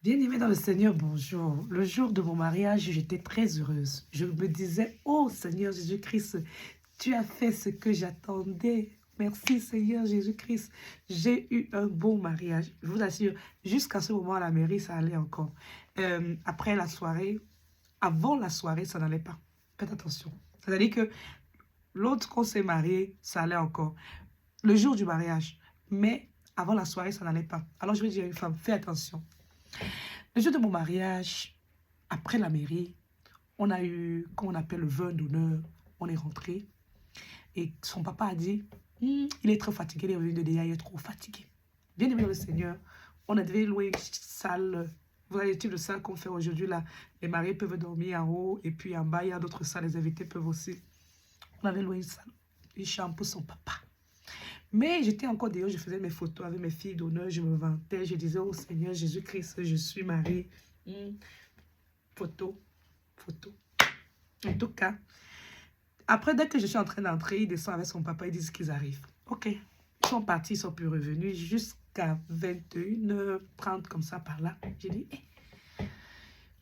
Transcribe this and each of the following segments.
Bien-aimée dans le Seigneur, bonjour. Le jour de mon mariage, j'étais très heureuse. Je me disais, oh Seigneur Jésus-Christ, tu as fait ce que j'attendais. Merci Seigneur Jésus-Christ. J'ai eu un beau mariage. Je vous assure, jusqu'à ce moment à la mairie, ça allait encore. Après la soirée, avant la soirée, ça n'allait pas. Faites attention. C'est-à-dire que l'autre qu'on s'est marié, ça allait encore. Le jour du mariage. Mais avant la soirée, ça n'allait pas. Alors je vais dire à une femme, fais attention. Le jour de mon mariage, après la mairie, on a eu, comme on appelle le vin d'honneur, on est rentré. Et son papa a dit, il est trop fatigué, il est revenu de déjà, il est trop fatigué. Bien aimé dans le Seigneur, on a devait louer une salle. Vous voyez le type de salle qu'on fait aujourd'hui là. Les mariés peuvent dormir en haut et puis en bas, il y a d'autres salles, les invités peuvent aussi. On avait loué une salle, une chambre pour son papa. Mais j'étais encore dehors, je faisais mes photos avec mes filles d'honneur, je me vantais, je disais, oh Seigneur Jésus-Christ, je suis mariée. Photo, photo. En tout cas, après, dès que je suis en train d'entrer, il descend avec son papa, ils disent qu'ils arrivent. Ok. Ils sont partis, ils sont plus revenus jusqu'à 21h30, comme ça, par là. J'ai dit,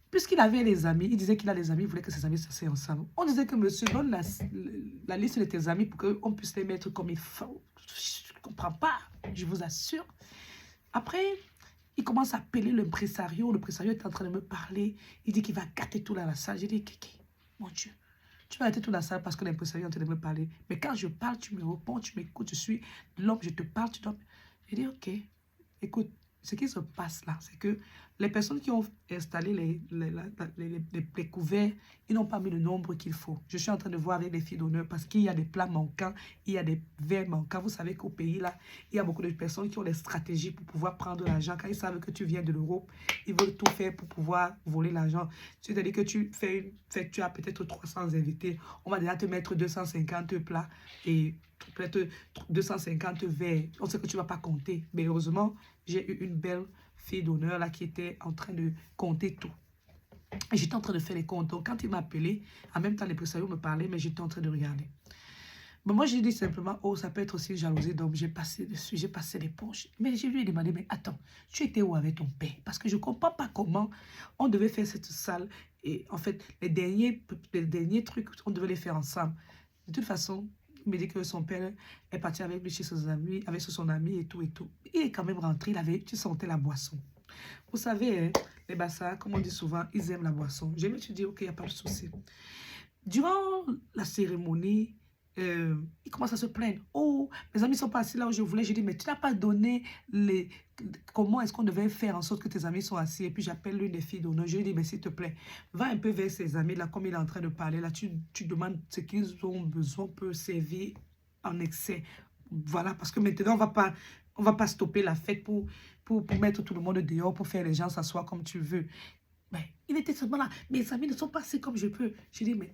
puisqu'il avait les amis, il disait qu'il a des amis, il voulait que ses amis s'asseyent ensemble. On disait que monsieur, donne la liste de tes amis pour qu'on puisse les mettre comme il faut. Je ne comprends pas, je vous assure. Après, il commence à appeler l'impresario. L'impresario est en train de me parler. Il dit qu'il va gâter tout dans la salle. J'ai dit, Kéké, mon Dieu, tu vas gâter tout dans la salle parce que l'impresario est en train de me parler. Mais quand je parle, tu me réponds, tu m'écoutes. Je suis l'homme, je te parle, tu dois... J'ai dit, ok, écoute, ce qui se passe là, c'est que les personnes qui ont installé les couverts, ils n'ont pas mis le nombre qu'il faut. Je suis en train de voir avec les filles d'honneur parce qu'il y a des plats manquants, il y a des verres manquants. Vous savez qu'au pays là, il y a beaucoup de personnes qui ont des stratégies pour pouvoir prendre l'argent. Quand ils savent que tu viens de l'Europe, ils veulent tout faire pour pouvoir voler l'argent. C'est-à-dire que tu as peut-être 300 invités. On va déjà te mettre 250 plats et peut-être 250 verres. On sait que tu ne vas pas compter. Mais heureusement, j'ai eu une belle fille d'honneur là qui était en train de compter tout. J'étais en train de faire les comptes. Donc, quand il m'a appelé, en même temps, les l'impresario me parlaient, mais j'étais en train de regarder. Mais moi, j'ai dit simplement, oh, ça peut être aussi une jalousie d'homme. J'ai passé dessus, j'ai passé l'éponge. Mais je lui ai demandé, mais attends, tu étais où avec ton père? Parce que je ne comprends pas comment on devait faire cette salle. Et en fait, les derniers trucs, on devait les faire ensemble. De toute façon, il me dit que son père est parti avec lui chez ses amis, avec son ami et tout et tout. Il est quand même rentré, tu sentais la boisson. Vous savez, hein, les bassins, comme on dit souvent, ils aiment la boisson. Je me suis dit, ok, il n'y a pas de souci. Durant la cérémonie, il commence à se plaindre. Oh, mes amis sont pas assis là où je voulais. Je dis, mais tu n'as pas donné les... Comment est-ce qu'on devait faire en sorte que tes amis soient assis? Et puis j'appelle l'une des filles d'honneur. Je lui dis, mais s'il te plaît, va un peu vers ses amis là, comme il est en train de parler là. Tu demandes ce qu'ils ont besoin pour servir en excès. Voilà, parce que maintenant, on va pas stopper la fête pour mettre tout le monde dehors, pour faire les gens s'asseoir comme tu veux. Mais il était seulement là. Mes amis ne sont pas assis comme je peux. Je dis, mais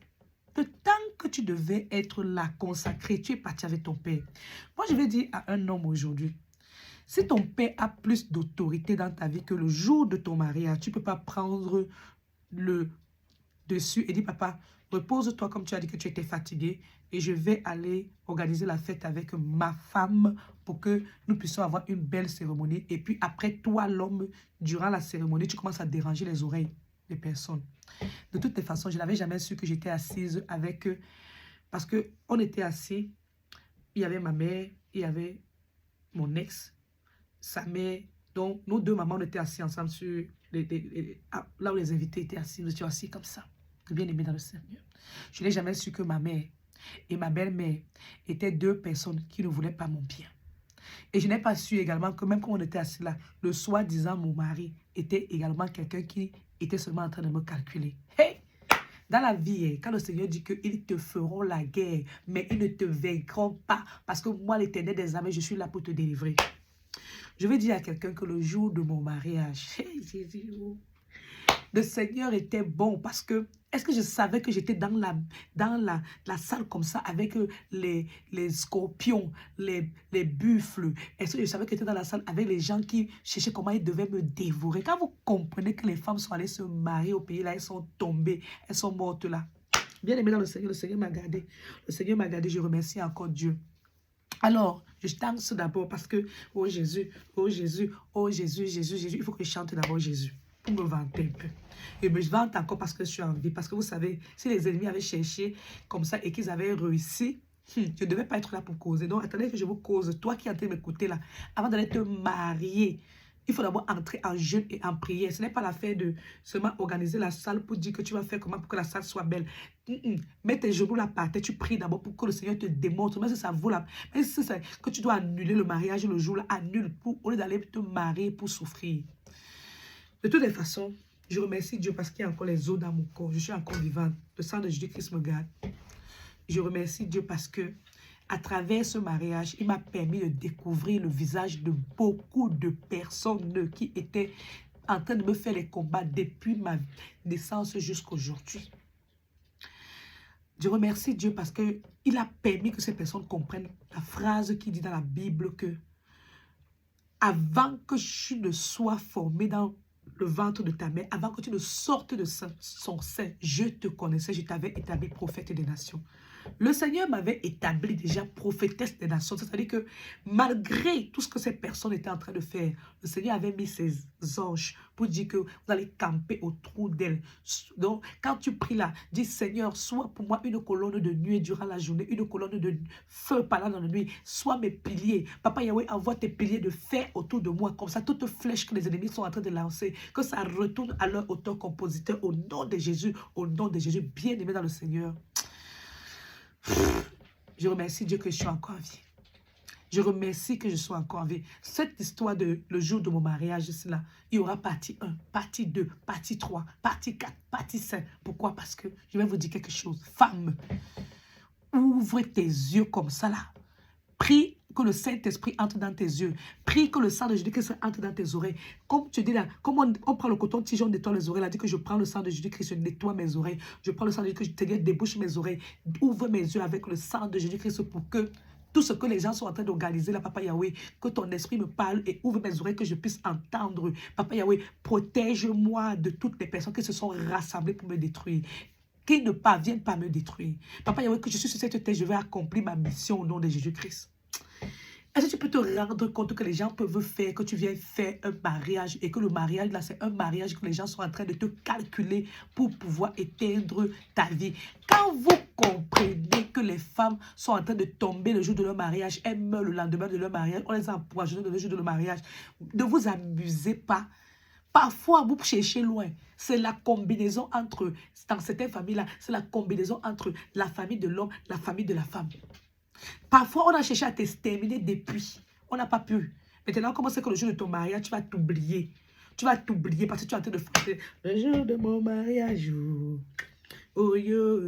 le temps que tu devais être là, consacré, tu es parti avec ton père. Moi, je vais dire à un homme aujourd'hui, si ton père a plus d'autorité dans ta vie que le jour de ton mariage, tu ne peux pas prendre le dessus et dire, papa, repose-toi comme tu as dit que tu étais fatigué et je vais aller organiser la fête avec ma femme pour que nous puissions avoir une belle cérémonie. Et puis après, toi, l'homme, durant la cérémonie, tu commences à déranger les oreilles des personnes. De toutes les façons, je n'avais jamais su que j'étais assise avec eux parce qu'on était assis, il y avait ma mère, il y avait mon ex, sa mère. Donc, nos deux mamans, on était assis ensemble sur là où les invités étaient assis. Nous étions assis comme ça, bien aimés dans le Seigneur. Je n'ai jamais su que ma mère et ma belle-mère étaient deux personnes qui ne voulaient pas mon bien. Et je n'ai pas su également que même quand on était assis là, le soi-disant mon mari était également quelqu'un qui était seulement en train de me calculer. Hey! Dans la vie, quand le Seigneur dit qu'ils te feront la guerre, mais ils ne te vaincront pas, parce que moi, l'Éternel des armées, je suis là pour te délivrer. Je vais dire à quelqu'un que le jour de mon mariage, hey, Jésus, le Seigneur était bon parce que, est-ce que je savais que j'étais dans la salle comme ça avec les scorpions, les buffles? Est-ce que je savais que j'étais dans la salle avec les gens qui cherchaient comment ils devaient me dévorer? Quand vous comprenez que les femmes sont allées se marier au pays là, elles sont tombées, elles sont mortes là. Bien aimé dans le Seigneur m'a gardé. Le Seigneur m'a gardé, je remercie encore Dieu. Alors, je danse d'abord parce que, oh Jésus, oh Jésus, oh Jésus, Jésus, Jésus, il faut que je chante d'abord Jésus. pour me vanter un peu. Et je vante encore parce que je suis en vie. Parce que vous savez, si les ennemis avaient cherché comme ça et qu'ils avaient réussi, je ne devais pas être là pour causer. Donc, attendez que je vous cause. Toi qui es en train de m'écouter là, avant d'aller te marier, il faut d'abord entrer en jeûne et en prière. Ce n'est pas l'affaire de seulement organiser la salle pour dire que tu vas faire comment pour que la salle soit belle. Mets tes genoux là par terre, tu pries d'abord pour que le Seigneur te démontre. Même si ça vaut la... Même si c'est que tu dois annuler le mariage le jour là, annule pour, au lieu d'aller te marier pour souffrir. De toutes les façons, je remercie Dieu parce qu'il y a encore les os dans mon corps. Je suis encore vivante. Le sang de Jésus-Christ me garde. Je remercie Dieu parce que à travers ce mariage, il m'a permis de découvrir le visage de beaucoup de personnes qui étaient en train de me faire les combats depuis ma naissance jusqu'à aujourd'hui. Je remercie Dieu parce qu'il a permis que ces personnes comprennent la phrase qui dit dans la Bible que avant que je ne sois formée dans le ventre de ta mère, avant que tu ne sortes de son sein, je te connaissais, je t'avais établi prophète des nations. Le Seigneur m'avait établi déjà prophétesse des nations. C'est-à-dire que malgré tout ce que ces personnes étaient en train de faire, le Seigneur avait mis ses anges pour dire que vous allez camper autour d'elle. Donc, quand tu pries là, dis Seigneur, sois pour moi une colonne de nuée durant la journée, une colonne de feu pendant la nuit, sois mes piliers. Papa Yahweh, envoie tes piliers de fer autour de moi. Comme ça, toute flèche que les ennemis sont en train de lancer, que ça retourne à leur auteur-compositeur au nom de Jésus, bien-aimé dans le Seigneur. Je remercie Dieu que je suis encore en vie. Je remercie que je sois encore en vie. Cette histoire de le jour de mon mariage, là, il y aura partie 1, partie 2, partie 3, partie 4, partie 5. Pourquoi? Parce que je vais vous dire quelque chose. Femme, ouvre tes yeux comme ça là. Prie que le Saint-Esprit entre dans tes yeux. Prie que le sang de Jésus-Christ entre dans tes oreilles. Comme tu dis là, comme on prend le coton-tige, on nettoie les oreilles. Elle a dit que je prends le sang de Jésus-Christ, je nettoie mes oreilles. Je prends le sang de Jésus-Christ, je débouche mes oreilles. Ouvre mes yeux avec le sang de Jésus-Christ pour que tout ce que les gens sont en train d'organiser là, Papa Yahweh, que ton esprit me parle et ouvre mes oreilles, que je puisse entendre. Papa Yahweh, protège-moi de toutes les personnes qui se sont rassemblées pour me détruire. Qui ne parviennent pas à me détruire. Papa Yahweh, que je suis sur cette terre, je vais accomplir ma mission au nom de Jésus-Christ. Est-ce que tu peux te rendre compte que les gens peuvent faire, que tu viens faire un mariage et que le mariage là, c'est un mariage que les gens sont en train de te calculer pour pouvoir éteindre ta vie. Quand vous comprenez que les femmes sont en train de tomber le jour de leur mariage, elles meurent le lendemain de leur mariage, on les empoisonne le jour de leur mariage, ne vous amusez pas. Parfois, vous cherchez loin. C'est la combinaison entre, dans certaines familles-là, c'est la combinaison entre la famille de l'homme, la famille de la femme. Parfois, on a cherché à t'exterminer depuis. On n'a pas pu. Maintenant, comment c'est que le jour de ton mariage, tu vas t'oublier. Tu vas t'oublier parce que tu es en train de faire le jour de mon mariage. Oh yo,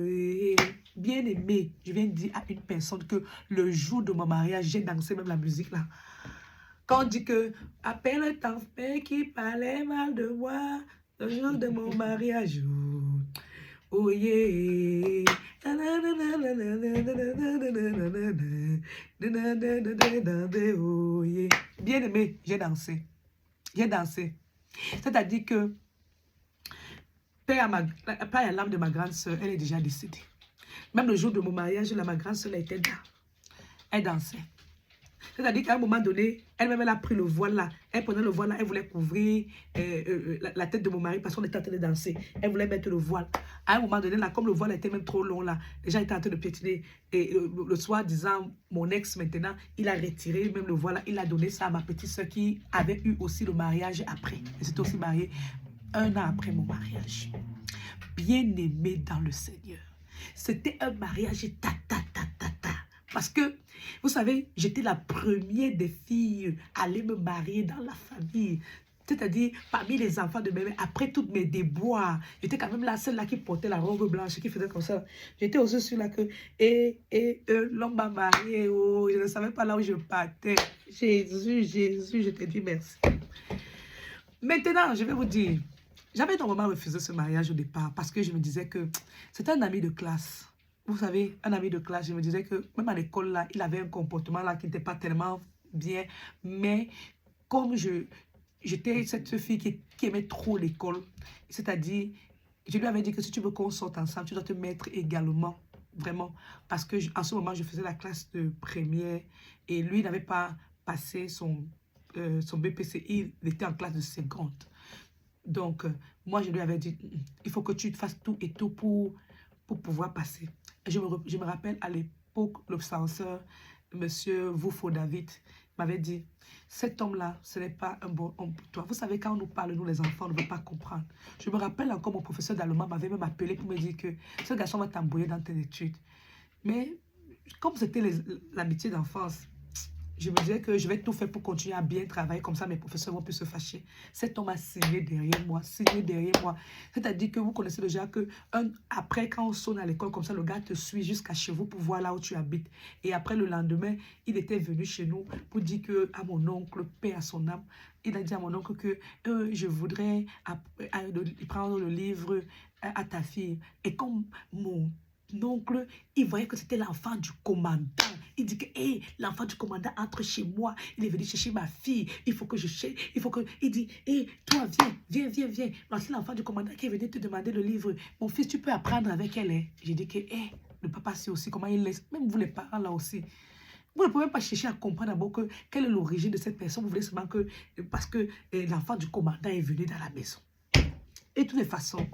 bien aimé, je viens de dire à une personne que le jour de mon mariage, j'ai dansé même la musique là. Quand on dit que appelle ton père qui parlait mal de moi, le jour de mon mariage. Oh yeah. Bien aimé, j'ai dansé. J'ai dansé. C'est-à-dire que père à l'âme de ma grande soeur, elle est déjà décédée. Même le jour de mon mariage, ma grande soeur était là. Elle dansait. C'est-à-dire qu'à un moment donné, elle-même, elle a pris le voile là. Elle prenait le voile là, elle voulait couvrir la tête de mon mari parce qu'on était en train de danser. Elle voulait mettre le voile. À un moment donné, là, comme le voile était même trop long là, les gens étaient en train de piétiner. Et le soir, disant, mon ex maintenant, il a retiré même le voile là, il a donné ça à ma petite soeur qui avait eu aussi le mariage après. Elle s'est aussi mariée 1 an après mon mariage. Bien-aimée dans le Seigneur. C'était un mariage parce que, vous savez, j'étais la première des filles à aller me marier dans la famille. C'est-à-dire, parmi les enfants de mes mères, après toutes mes déboires, j'étais quand même la seule là qui portait la robe blanche, qui faisait comme ça. J'étais aussi celui-là que, l'homme m'a marié, oh, je ne savais pas là où je partais. Jésus, je te dis merci. Maintenant, je vais vous dire, j'avais normalement refusé ce mariage au départ parce que je me disais que c'était un ami de classe. Vous savez, un ami de classe, je me disais que même à l'école, là, il avait un comportement là qui n'était pas tellement bien. Mais comme j'étais cette fille qui aimait trop l'école, c'est-à-dire, je lui avais dit que si tu veux qu'on sorte ensemble, tu dois te mettre également, vraiment. Parce que en ce moment, je faisais la classe de première et lui n'avait pas passé son BPCI, il était en classe de seconde. Donc, moi, je lui avais dit, il faut que tu fasses tout et tout pour pouvoir passer. Et je me rappelle à l'époque, le censeur, monsieur Woufo David, m'avait dit, cet homme-là, ce n'est pas un bon homme pour toi. Vous savez, quand on nous parle, nous les enfants, on ne veut pas comprendre. Je me rappelle encore, mon professeur d'allemand m'avait même appelé pour me dire que ce garçon va t'embrouiller dans tes études. Mais comme c'était l'amitié d'enfance, je me disais que je vais tout faire pour continuer à bien travailler, comme ça mes professeurs vont plus se fâcher. Cet homme a signé derrière moi, signé derrière moi. C'est-à-dire que vous connaissez déjà que après, quand on sonne à l'école, comme ça, le gars te suit jusqu'à chez vous pour voir là où tu habites. Et après, le lendemain, il était venu chez nous pour dire que à mon oncle, paix à son âme, il a dit à mon oncle que je voudrais prendre le livre à ta fille. Et comme mon oncle, il voyait que c'était l'enfant du commandant. Il dit que hey, l'enfant du commandant entre chez moi. Il est venu chercher ma fille. Il faut que je cherche. Il faut que. Il dit hey, toi, viens. Voici l'enfant du commandant qui est venu te demander le livre. Mon fils, tu peux apprendre avec elle. Hein? J'ai dit que hey, le papa sait aussi comment il laisse. Même vous, les parents, là aussi. Vous ne pouvez pas chercher à comprendre d'abord quelle est l'origine de cette personne. Vous voulez seulement que. Parce que l'enfant du commandant est venu dans la maison. Et de toutes les façons.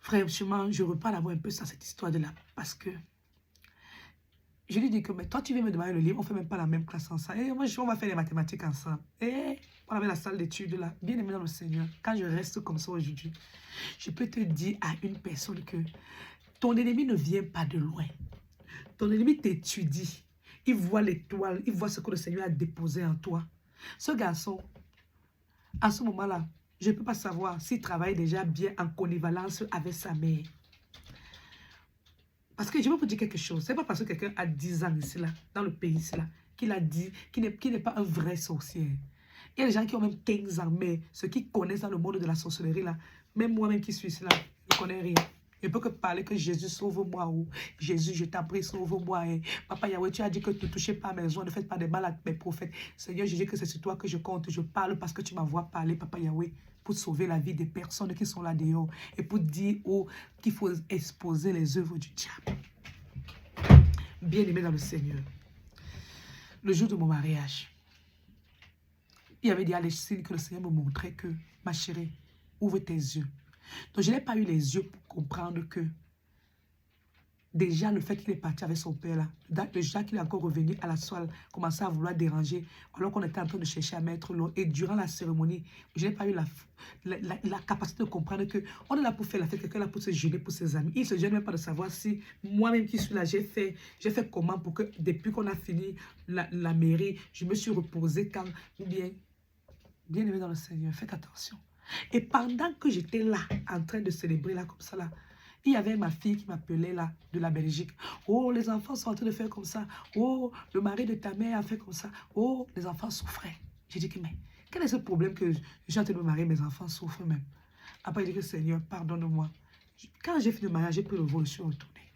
Franchement, je repars d'avoir un peu ça, cette histoire de là. Parce que je lui dis que, mais toi, tu viens me demander le livre, on ne fait même pas la même classe ensemble. Et moi, on va faire les mathématiques ensemble. Et on avait la salle d'études là, bien aimé dans le Seigneur. Quand je reste comme ça aujourd'hui, je peux te dire à une personne que ton ennemi ne vient pas de loin. Ton ennemi t'étudie. Il voit l'étoile, il voit ce que le Seigneur a déposé en toi. Ce garçon, à ce moment-là, je ne peux pas savoir s'il travaille déjà bien en connivalence avec sa mère. Parce que je vais vous dire quelque chose. Ce n'est pas parce que quelqu'un a 10 ans ici, là, dans le pays ici, là, qu'il a dit qu'il n'est pas un vrai sorcier. Il y a des gens qui ont même 15 ans, mais ceux qui connaissent dans le monde de la sorcellerie, là, même moi-même qui suis ici, là, je ne connais rien. Je ne peux que parler que Jésus sauve-moi ou Jésus, je t'en prie, sauve-moi. Papa Yahweh, tu as dit que ne touchez pas à mes maisons, ne faites pas de mal à mes prophètes. Seigneur, je dis que c'est sur toi que je compte. Je parle parce que tu m'envoies parler, Papa Yahweh, pour sauver la vie des personnes qui sont là dehors et pour dire qu'il faut exposer les œuvres du diable. Bien-aimé dans le Seigneur, le jour de mon mariage, il y avait des signes que le Seigneur me montrait que, ma chérie, ouvre tes yeux. Donc, je n'ai pas eu les yeux pour comprendre que déjà le fait qu'il est parti avec son père là, déjà qu'il est encore revenu à la soirée, commençait à vouloir déranger, alors qu'on était en train de chercher à mettre l'eau. Et durant la cérémonie, je n'ai pas eu la capacité de comprendre qu'on est là pour faire la fête, quelqu'un est là pour se gêner pour ses amis. Il ne se gêne même pas de savoir si moi-même qui suis là, j'ai fait comment pour que depuis qu'on a fini la mairie, je me suis reposée quand, ou bien aimé dans le Seigneur, faites attention. Et pendant que j'étais là, en train de célébrer là, comme ça là, il y avait ma fille qui m'appelait là, de la Belgique. Oh, les enfants sont en train de faire comme ça. Oh, le mari de ta mère a fait comme ça. Oh, les enfants souffraient. J'ai dit que, mais quel est ce problème que je suis en train de me marier, mes enfants souffrent même. Après, j'ai dit que Seigneur, pardonne-moi. Quand j'ai fini le mariage, j'ai pris le vol, je suis retournée.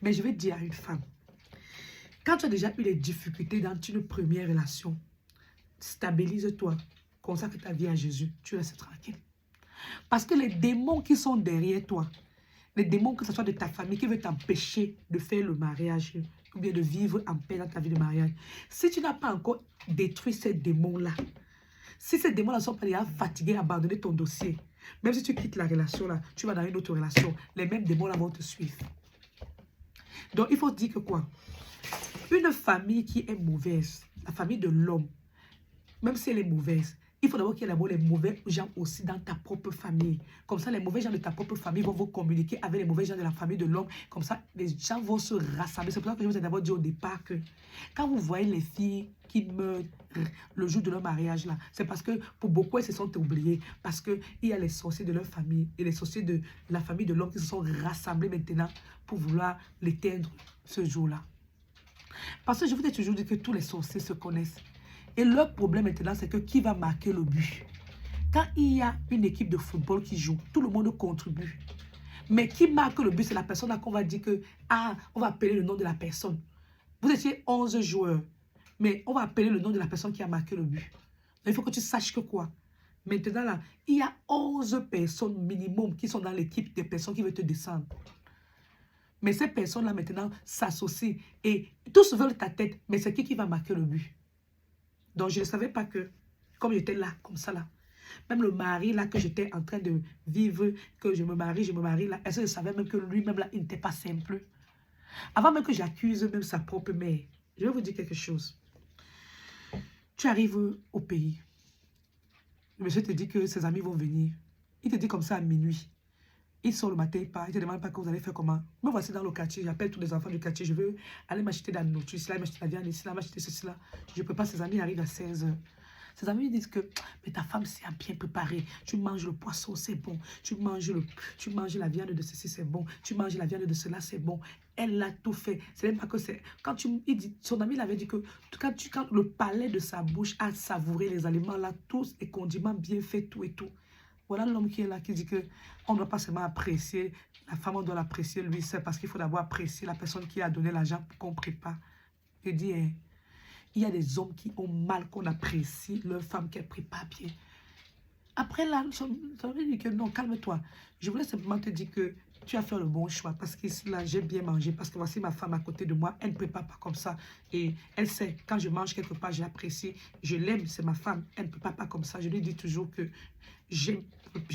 Mais je vais dire à une femme, quand tu as déjà eu les difficultés dans une première relation, stabilise-toi, consacre ta vie à Jésus, tu restes tranquille. Parce que les démons qui sont derrière toi, les démons que ce soit de ta famille qui veulent t'empêcher de faire le mariage ou bien de vivre en paix dans ta vie de mariage, si tu n'as pas encore détruit ces démons-là, si ces démons-là sont pas déjà fatigués, abandonner ton dossier, même si tu quittes la relation-là, tu vas dans une autre relation, les mêmes démons-là vont te suivre. Donc, il faut dire que quoi? Une famille qui est mauvaise, la famille de l'homme, même si elle est mauvaise, il faut d'abord qu'il y ait d'abord les mauvais gens aussi dans ta propre famille. Comme ça, les mauvais gens de ta propre famille vont vous communiquer avec les mauvais gens de la famille de l'homme. Comme ça, les gens vont se rassembler. C'est pour ça que je vous ai d'abord dit au départ que quand vous voyez les filles qui meurent le jour de leur mariage, là, c'est parce que pour beaucoup, elles se sont oubliées. Parce qu'il y a les sorciers de leur famille et les sorciers de la famille de l'homme qui se sont rassemblés maintenant pour vouloir l'éteindre ce jour-là. Parce que je vous ai toujours dit que tous les sorciers se connaissent. Et leur problème maintenant, c'est que qui va marquer le but? Quand il y a une équipe de football qui joue, tout le monde contribue. Mais qui marque le but, c'est la personne qu'on va dire que, on va appeler le nom de la personne. Vous étiez 11 joueurs, mais on va appeler le nom de la personne qui a marqué le but. Donc, il faut que tu saches que quoi? Maintenant, là, il y a 11 personnes minimum qui sont dans l'équipe des personnes qui veulent te descendre. Mais ces personnes-là, maintenant, s'associent et tous veulent ta tête, mais c'est qui va marquer le but? Donc, je ne savais pas que, comme j'étais là, comme ça là. Même le mari là que j'étais en train de vivre, que je me marie là, est-ce que je savais même que lui-même là, il n'était pas simple? Avant même que j'accuse même sa propre mère, je vais vous dire quelque chose. Tu arrives au pays, le monsieur te dit que ses amis vont venir. Il te dit comme ça à minuit. Il sort le matin, il part, il te demande pas que vous allez faire comment. Me voici dans le quartier, j'appelle tous les enfants du quartier, je veux aller m'acheter de la nourriture, ici, là, m'acheter la viande, ici, là, m'acheter ceci, là. Je peux pas, ses amis arrivent à 16 h. Ses amis lui disent que mais ta femme s'est bien préparée. Tu manges le poisson, c'est bon. Tu manges la viande de ceci, c'est bon. Tu manges la viande de cela, c'est bon. Elle a tout fait. C'est même pas que c'est... Son ami l'avait dit que quand le palais de sa bouche a savouré les aliments là, tous les condiments bien faits, tout et tout. Voilà l'homme qui est là, qui dit que on ne doit pas seulement apprécier la femme, on doit l'apprécier lui, c'est parce qu'il faut d'abord apprécier la personne qui a donné l'argent pour qu'on prépare. Il dit, hein, il y a des hommes qui ont mal qu'on apprécie leur femme qu'elle prépare bien. Après là, ça veut dire que non, calme-toi. Je voulais simplement te dire que tu as fait le bon choix parce que là, j'ai bien mangé. Parce que voici ma femme à côté de moi, elle ne prépare pas comme ça. Et elle sait, quand je mange quelque part, je l'apprécie. Je l'aime, c'est ma femme. Elle ne prépare pas comme ça. Je lui dis toujours que j'aime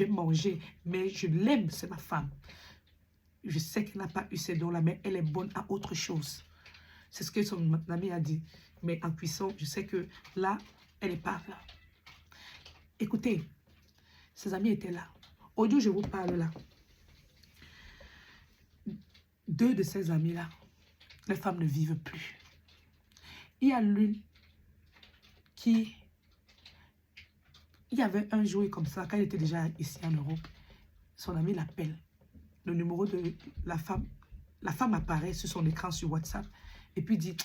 manger, mais je l'aime, c'est ma femme. Je sais qu'elle n'a pas eu ces dons-là, mais elle est bonne à autre chose. C'est ce que son ami a dit. Mais en cuisson, je sais que là, elle n'est pas là. Écoutez, ses amis étaient là. Aujourd'hui, je vous parle là. 2 de ces amis-là, les femmes ne vivent plus. Il y a l'une qui... Il y avait un jour comme ça, quand elle était déjà ici en Europe, son ami l'appelle. Le numéro de la femme apparaît sur son écran sur WhatsApp et puis dit,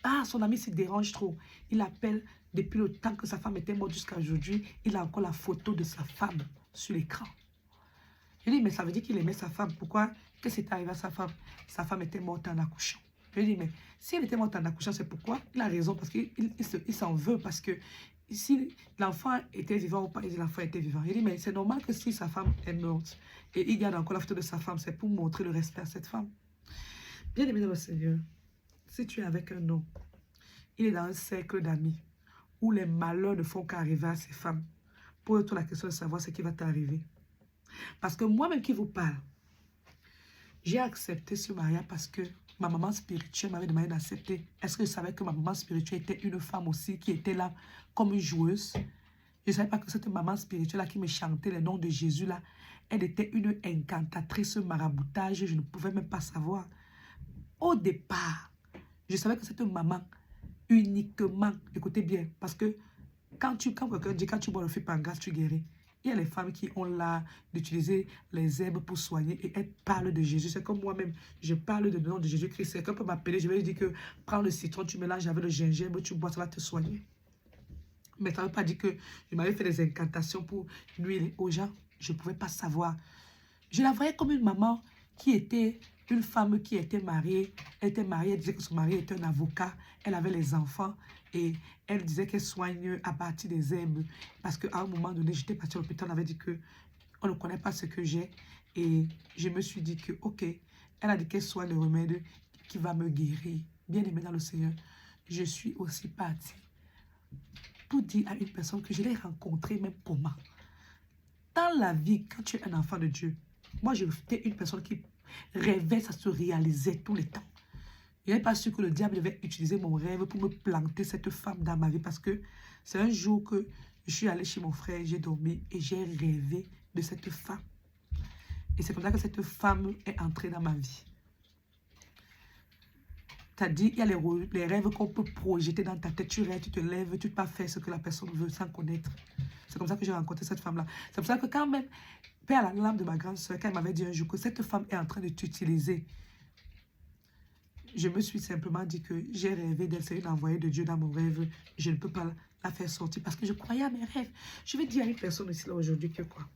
ah, son ami se dérange trop. Il appelle depuis le temps que sa femme était morte jusqu'à aujourd'hui, il a encore la photo de sa femme sur l'écran. Je dis, mais ça veut dire qu'il aimait sa femme. Pourquoi? Qu'est-ce qui est arrivé à sa femme? Sa femme était morte en accouchant. Je dis, mais si elle était morte en accouchant, c'est pourquoi? Il a raison, parce qu'il s'en veut, parce que si l'enfant était vivant ou pas, l'enfant était vivant. Il dit, mais c'est normal que si sa femme est morte et il garde encore la photo de sa femme, c'est pour montrer le respect à cette femme. Bien aimé dans le Seigneur, si tu es avec un homme, il est dans un cercle d'amis où les malheurs ne font qu'arriver à ces femmes. Pose-toi la question de savoir ce qui va t'arriver. Parce que moi-même qui vous parle, j'ai accepté ce mariage parce que ma maman spirituelle m'avait demandé d'accepter. Est-ce que je savais que ma maman spirituelle était une femme aussi qui était là comme une joueuse? Je ne savais pas que cette maman spirituelle-là qui me chantait les noms de Jésus-là, elle était une incantatrice maraboutage. Je ne pouvais même pas savoir. Au départ, je savais que cette maman, uniquement, écoutez bien, parce que quand quelqu'un dit quand tu bois le Fipangas, tu guéris. Il y a les femmes qui ont l'art d'utiliser les herbes pour soigner et elles parlent de Jésus. C'est comme moi-même, je parle du nom de Jésus-Christ. Quelqu'un peut m'appeler, je vais lui dire que prends le citron, tu mélanges avec le gingembre, tu bois, ça va te soigner. Mais ça ne veut pas dire que je m'avais fait des incantations pour nuire aux gens. Je ne pouvais pas savoir. Je la voyais comme une maman qui était une femme qui était mariée. Elle était mariée, elle disait que son mari était un avocat. Elle avait les enfants et elle disait qu'elle soigne à partir des herbes. Parce qu'à un moment donné, j'étais partie à l'hôpital, on avait dit qu'on ne connaît pas ce que j'ai. Et je me suis dit que, ok, elle a dit qu'elle soigne le remède qui va me guérir. Bien aimé dans le Seigneur, je suis aussi partie pour dire à une personne que je l'ai rencontrée même comment. Dans la vie, quand tu es un enfant de Dieu, moi, j'étais une personne qui rêvait, ça se réalisait tous les temps. Je n'avais pas su que le diable devait utiliser mon rêve pour me planter cette femme dans ma vie parce que c'est un jour que je suis allée chez mon frère, j'ai dormi et j'ai rêvé de cette femme. Et c'est comme ça que cette femme est entrée dans ma vie. C'est-à-dire, il y a les rêves qu'on peut projeter dans ta tête. Tu rêves, tu te lèves, tu ne peux pas faire ce que la personne veut sans connaître. C'est comme ça que j'ai rencontré cette femme-là. C'est pour ça que quand même, Père à la lame de ma grande soeur, quand elle m'avait dit un jour que cette femme est en train de t'utiliser, je me suis simplement dit que j'ai rêvé d'elle, c'est une envoyée de Dieu dans mon rêve. Je ne peux pas la faire sortir parce que je croyais à mes rêves. Je vais dire à une personne ici là aujourd'hui que quoi?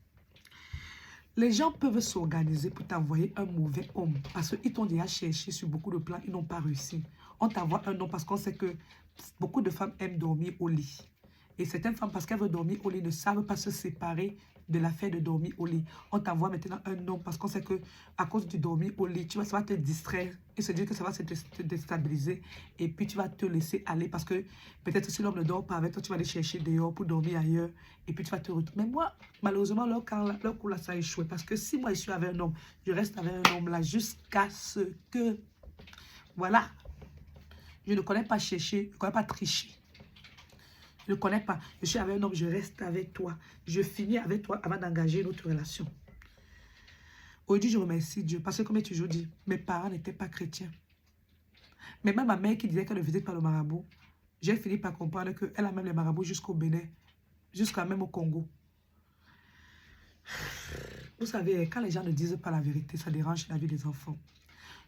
Les gens peuvent s'organiser pour t'envoyer un mauvais homme parce qu'ils t'ont déjà cherché sur beaucoup de plans, ils n'ont pas réussi. On t'envoie un homme parce qu'on sait que beaucoup de femmes aiment dormir au lit. Et certaines femmes, parce qu'elles veulent dormir au lit, ne savent pas se séparer de l'affaire de dormir au lit. On t'envoie maintenant un homme parce qu'on sait que à cause du dormir au lit, ça va te distraire et se dire que ça va te déstabiliser. Et puis tu vas te laisser aller parce que peut-être si l'homme ne dort pas avec toi, tu vas aller chercher dehors pour dormir ailleurs. Et puis tu vas te retrouver. Mais moi, malheureusement, leur coup là, ça a échoué. Parce que si moi je suis avec un homme, je reste avec un homme là jusqu'à ce que... Voilà. Je ne connais pas chercher, je ne connais pas tricher. Je ne connais pas. Je suis avec un homme, je reste avec toi. Je finis avec toi avant d'engager une autre relation. Aujourd'hui, je remercie Dieu parce que, comme j'ai toujours dit, mes parents n'étaient pas chrétiens. Mais même ma mère qui disait qu'elle ne visite pas le marabout, j'ai fini par comprendre qu'elle a même les marabouts jusqu'au Bénin, jusqu'à même au Congo. Vous savez, quand les gens ne disent pas la vérité, ça dérange la vie des enfants.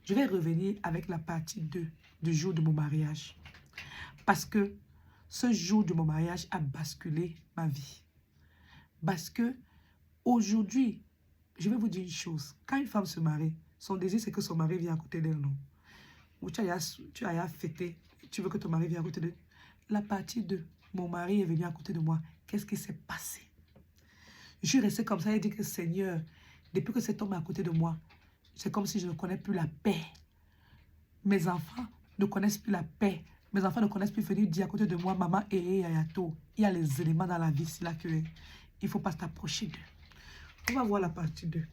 Je vais revenir avec la partie 2 du jour de mon mariage. Parce que ce jour de mon mariage a basculé ma vie. Parce que aujourd'hui, je vais vous dire une chose. Quand une femme se marie, son désir, c'est que son mari vienne à côté d'elle, non? Ou tu as fêté, tu veux que ton mari vienne à côté d'elle. La partie 2, mon mari est venu à côté de moi. Qu'est-ce qui s'est passé? Je suis restée comme ça et dit que Seigneur, depuis que cet homme est à côté de moi, c'est comme si je ne connais plus la paix. Mes enfants ne connaissent plus la paix. Mes enfants ne connaissent plus venir dire à côté de moi, maman, yayato. Il y a les éléments dans la vie, c'est là que il ne faut pas s'approcher d'eux. On va voir la partie 2.